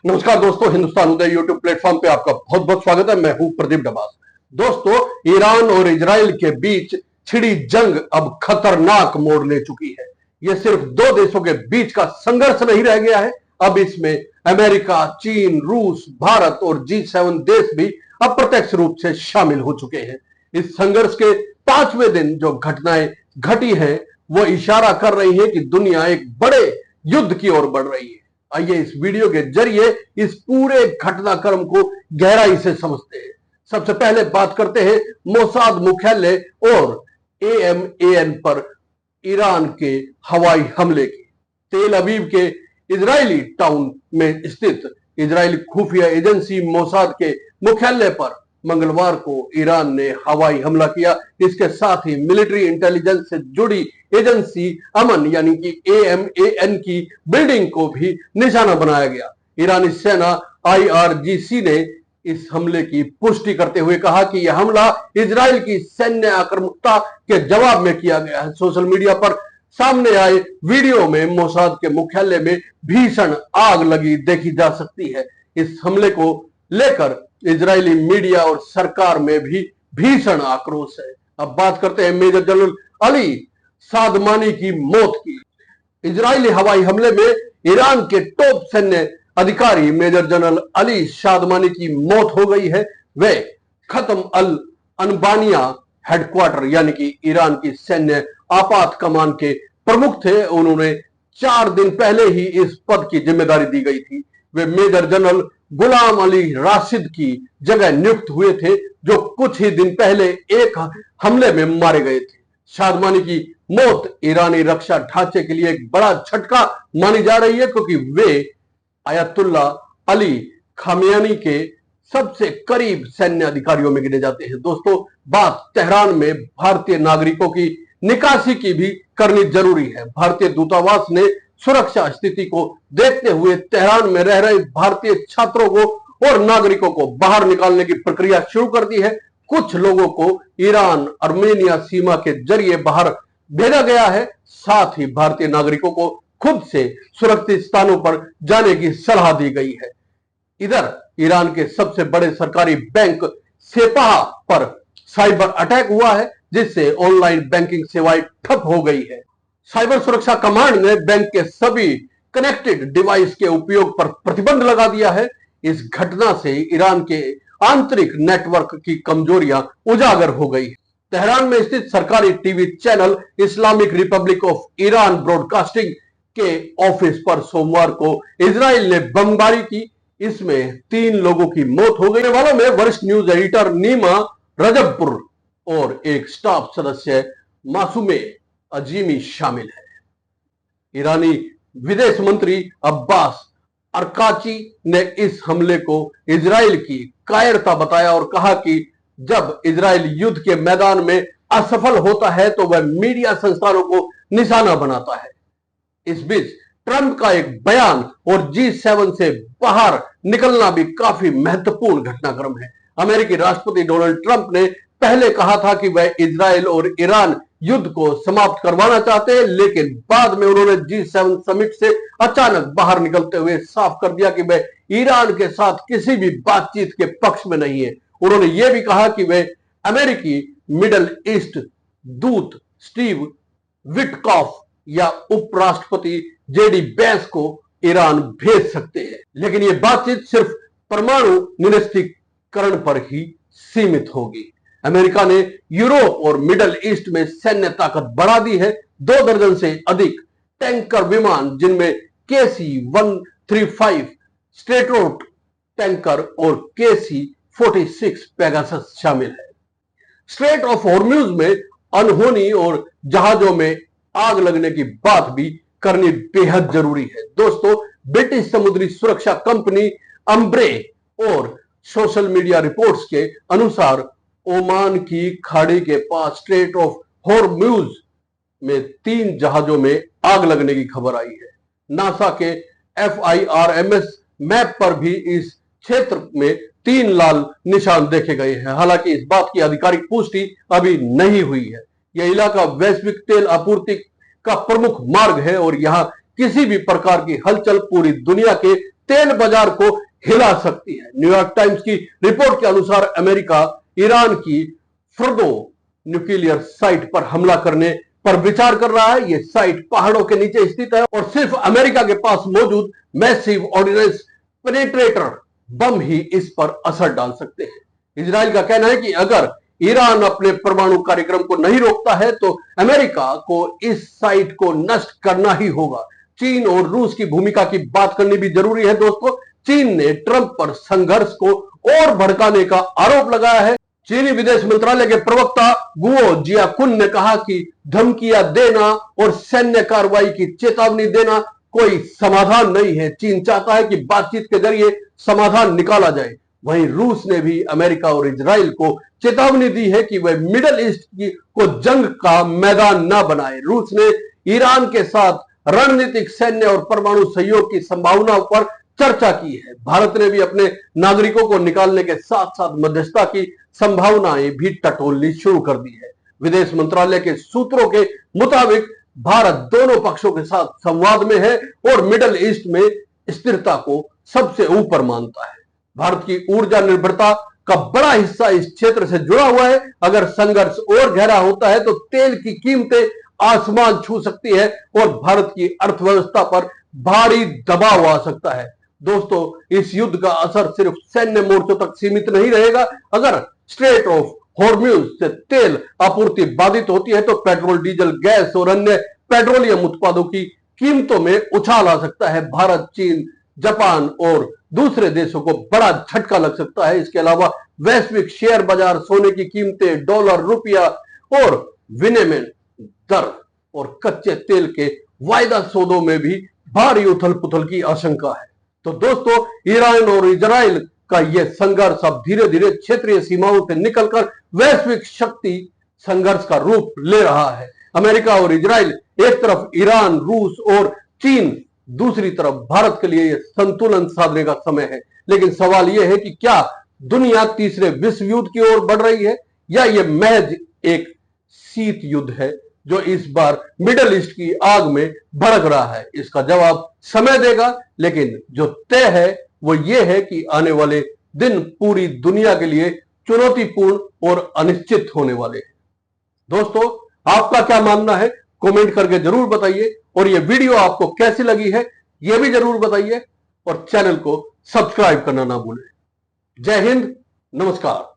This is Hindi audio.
नमस्कार दोस्तों, हिंदुस्तान उदय यूट्यूब प्लेटफॉर्म पे आपका बहुत बहुत स्वागत है। मैं हूं प्रदीप डबास। दोस्तों, ईरान और इजराइल के बीच छिड़ी जंग अब खतरनाक मोड़ ले चुकी है। यह सिर्फ दो देशों के बीच का संघर्ष नहीं रह गया है, अब इसमें अमेरिका, चीन, रूस, भारत और G7 देश भी अप्रत्यक्ष रूप से शामिल हो चुके हैं। इस संघर्ष के 5वें दिन जो घटनाएं घटी हैं वो इशारा कर रही है कि दुनिया एक बड़े युद्ध की ओर बढ़ रही है। आइए इस वीडियो के जरिए इस पूरे घटनाक्रम को गहराई से समझते हैं। सबसे पहले बात करते हैं मोसाद मुख्यालय और AMAN पर ईरान के हवाई हमले की। तेल अवीव के इजरायली टाउन में स्थित इजरायली खुफिया एजेंसी मोसाद के मुख्यालय पर मंगलवार को ईरान ने हवाई हमला किया। इसके साथ ही मिलिट्री इंटेलिजेंस से जुड़ी एजेंसी अमन यानी कि AMAN की बिल्डिंग को भी निशाना बनाया गया। ईरानी सेना IRGC ने इस हमले की पुष्टि करते हुए कहा कि यह हमला इजराइल की सैन्य आक्रामकता के जवाब में किया गया है। सोशल मीडिया पर सामने आए वीडियो में मोसाद के मुख्यालय में भीषण आग लगी देखी जा सकती है। इस हमले को लेकर इजरायली मीडिया और सरकार में भी भीषण आक्रोश है। अब बात करते हैं मेजर जनरल अली सादमानी की मौत की। इजरायली हवाई हमले में ईरान के टॉप सैन्य अधिकारी मेजर जनरल अली सादमानी की मौत हो गई है। वे खत्म अल अनबानिया हेडक्वार्टर यानी कि ईरान की सैन्य आपात कमान के प्रमुख थे। उन्होंने 4 दिन पहले ही इस पद की जिम्मेदारी दी गई थी। वे मेजर जनरल गुलाम अली राशिद की जगह नियुक्त हुए थे, जो कुछ ही दिन पहले एक हमले में मारे गए थे। सादमानी की मौत ईरानी रक्षा ढांचे के लिए एक बड़ा झटका मानी जा रही है, क्योंकि वे आयतुल्ला अली खामेनी के सबसे करीब सैन्य अधिकारियों में गिने जाते हैं। दोस्तों, बात तेहरान में भारतीय नागरिकों की निकासी की भी करनी जरूरी है। भारतीय दूतावास ने सुरक्षा स्थिति को देखते हुए तेहरान में रह रहे भारतीय छात्रों को और नागरिकों को बाहर निकालने की प्रक्रिया शुरू कर दी है। कुछ लोगों को ईरान अर्मेनिया सीमा के जरिए बाहर भेजा गया है। साथ ही भारतीय नागरिकों को खुद से सुरक्षित स्थानों पर जाने की सलाह दी गई है। इधर ईरान के सबसे बड़े सरकारी बैंक सेपाह पर साइबर अटैक हुआ है, जिससे ऑनलाइन बैंकिंग सेवाएं ठप हो गई है। साइबर सुरक्षा कमांड ने बैंक के सभी कनेक्टेड डिवाइस के उपयोग पर प्रतिबंध लगा दिया है। इस घटना से ईरान के आंतरिक नेटवर्क की कमजोरियां उजागर हो गई। तेहरान में स्थित सरकारी TV channel Islamic Republic of Iran broadcasting के ऑफिस पर सोमवार को इजराइल ने बमबारी की। इसमें 3 लोगों की मौत हो गई। वालों में वरिष्ठ न्यूज एडिटर नीमा रजबपुर और एक स्टाफ सदस्य मासूमे अजीमी शामिल है। ईरानी विदेश मंत्री अब्बास अरकाची ने इस हमले को इजराइल की कायरता बताया और कहा कि जब इजराइल युद्ध के मैदान में असफल होता है तो वह मीडिया संस्थानों को निशाना बनाता है। इस बीच ट्रंप का एक बयान और G7 से बाहर निकलना भी काफी महत्वपूर्ण घटनाक्रम है। अमेरिकी राष्ट्रपति डोनाल्ड ट्रंप ने पहले कहा था कि वह इजराइल और ईरान युद्ध को समाप्त करवाना चाहते हैं, लेकिन बाद में उन्होंने G7 समिट से अचानक बाहर निकलते हुए साफ कर दिया कि वह ईरान के साथ किसी भी बातचीत के पक्ष में नहीं है। उन्होंने यह भी कहा कि वे अमेरिकी मिडल ईस्ट दूत स्टीव विटकॉफ या उपराष्ट्रपति JD वैंस को ईरान भेज सकते हैं, लेकिन यह बातचीत सिर्फ परमाणु निरस्त्रीकरण पर ही सीमित होगी। अमेरिका ने यूरोप और मिडल ईस्ट में सैन्य ताकत बढ़ा दी है। 2 दर्जन से अधिक टैंकर विमान, जिनमें KC-135 स्ट्रेटोर्ट टैंकर और KC-46 पेगासस शामिल है। स्ट्रेट ऑफ हॉर्म्यूज में अनहोनी और जहाजों में आग लगने की बात भी करनी बेहद जरूरी है। दोस्तों, ब्रिटिश समुद्री सुरक्षा कंपनी अम्ब्रे और सोशल मीडिया रिपोर्ट्स के अनुसार ओमान की खाड़ी के पास स्ट्रेट ऑफ हॉर्म्यूज में 3 जहाजों में आग लगने की खबर आई है। नासा के FIRMS मैप पर भी इस क्षेत्र में 3 लाल निशान देखे गए हैं। हालांकि इस बात की आधिकारिक पुष्टि अभी नहीं हुई है। यह इलाका वैश्विक तेल आपूर्ति का प्रमुख मार्ग है और यहां किसी भी प्रकार की हलचल पूरी दुनिया के तेल बाजार को हिला सकती है। न्यूयॉर्क टाइम्स की रिपोर्ट के अनुसार अमेरिका ईरान की फर्दो न्यूक्लियर साइट पर हमला करने पर विचार कर रहा है। यह साइट पहाड़ों के नीचे स्थित है और सिर्फ अमेरिका के पास मौजूद मैसिव ऑर्डिनेंस पेनेट्रेटर बम ही इस पर असर डाल सकते हैं। इजराइल का कहना है कि अगर ईरान अपने परमाणु कार्यक्रम को नहीं रोकता है तो अमेरिका को इस साइट को नष्ट करना ही होगा। चीन और रूस की भूमिका की बात करनी भी जरूरी है दोस्तों। चीन ने ट्रंप पर संघर्ष को और भड़काने का आरोप लगाया है। चीनी विदेश मंत्रालय के प्रवक्ता गुओ जियाकुन ने कहा कि धमकियां देना और सैन्य कार्रवाई की चेतावनी देना कोई समाधान नहीं है। चीन चाहता है कि बातचीत के जरिए समाधान निकाला जाए। वहीं रूस ने भी अमेरिका और इजराइल को चेतावनी दी है कि वह मिडिल ईस्ट को जंग का मैदान न बनाए। रूस ने ईरान के साथ रणनीतिक, सैन्य और परमाणु सहयोग की संभावनाओं पर चर्चा की है। भारत ने भी अपने नागरिकों को निकालने के साथ साथ मध्यस्थता की संभावनाएं भी टटोलनी शुरू कर दी है। विदेश मंत्रालय के सूत्रों के मुताबिक भारत दोनों पक्षों के साथ संवाद में है और मिडिल ईस्ट में स्थिरता को सबसे ऊपर मानता है। भारत की ऊर्जा निर्भरता का बड़ा हिस्सा इस क्षेत्र से जुड़ा हुआ है। अगर संघर्ष और गहरा होता है तो तेल की कीमतें आसमान छू सकती है और भारत की अर्थव्यवस्था पर भारी दबाव आ सकता है। दोस्तों, इस युद्ध का असर सिर्फ सैन्य मोर्चों तक सीमित नहीं रहेगा। अगर स्ट्रेट ऑफ हॉर्म्यूज से तेल आपूर्ति बाधित होती है तो पेट्रोल, डीजल, गैस और अन्य पेट्रोलियम उत्पादों की कीमतों में उछाल आ सकता है। भारत, चीन, जापान और दूसरे देशों को बड़ा झटका लग सकता है। इसके अलावा वैश्विक शेयर बाजार, सोने की कीमतें, डॉलर, रुपया और विनिमय दर और कच्चे तेल के वायदा सौदों में भी भारी उथल पुथल की आशंका है। तो दोस्तों, ईरान और इजराइल का यह संघर्ष अब धीरे धीरे क्षेत्रीय सीमाओं से निकलकर वैश्विक शक्ति संघर्ष का रूप ले रहा है। अमेरिका और इजराइल एक तरफ, ईरान, रूस और चीन दूसरी तरफ। भारत के लिए यह संतुलन साधने का समय है। लेकिन सवाल यह है कि क्या दुनिया तीसरे विश्व युद्ध की ओर बढ़ रही है या यह महज एक शीत युद्ध है जो इस बार मिडिल ईस्ट की आग में भड़क रहा है? इसका जवाब समय देगा। लेकिन जो तय है वो ये है कि आने वाले दिन पूरी दुनिया के लिए चुनौतीपूर्ण और अनिश्चित होने वाले हैं। दोस्तों, आपका क्या मानना है कमेंट करके जरूर बताइए और ये वीडियो आपको कैसी लगी है ये भी जरूर बताइए और चैनल को सब्सक्राइब करना ना भूलें। जय हिंद, नमस्कार।